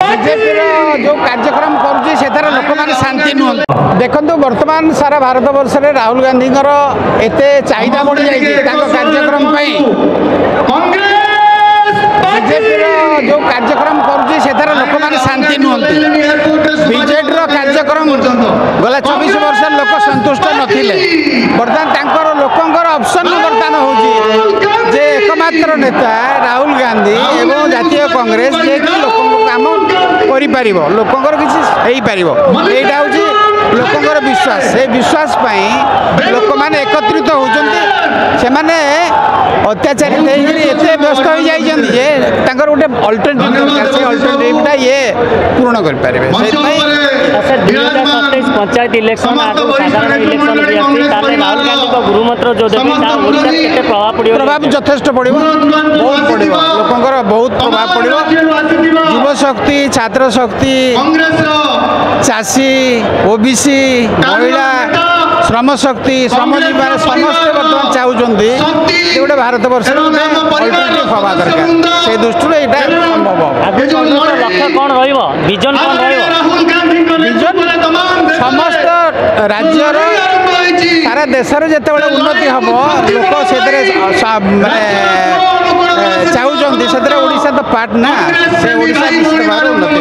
BJP जो कार्यक्रम करुच्ची से लोक मैंने शांति नुह देखु बर्तमान सारा भारत वर्ष में राहुल गांधी एत चाहिदा बढ़ी जाए कार्यक्रम बीजेपी जो कार्यक्रम करुच्ची से लोक मैंने शांति नुहति बीजेडी कार्यक्रम गला 24 वर्ष लोक संतुष्ट नथिले बर्तमान लोकंर ऑप्शन बर्तमान हो एकमात्र नेता राहुल गांधी एवं जातीय कांग्रेस जे लोक काम कर लोकंर किसी यहाँ हूँ लोकंर विश्वास से विश्वास लोक मैंने एकत्रित होती अत्याचारित एत व्यस्त हो जाए गोटे अल्टरनेटिवटा ये पूर्ण करें पंचायत इलेक्शन साधारण इलेक्शन राहुल गांधी गुरुमंत्र जो प्रभाव यथेष्ट पड़ो बहुत पड़ो लोकंर बहुत प्रभाव पड़ो युव शक्ति छात्र शक्ति चाषी ओबीसी महिला श्रम शक्ति श्रमजीवी समस्ते बर्तमान चाहते गोटे भारत वर्ष अल्टरनेटिव हवा दरकार से दृष्टि यहाँ संभव लक्ष्य कौन विजन समस्त राज्यर सारा देशर जिते उन्नति हम लोक से चाहते ओडिशा तो पार्ट ना से ओडिशा निश्चित भाव उन्नति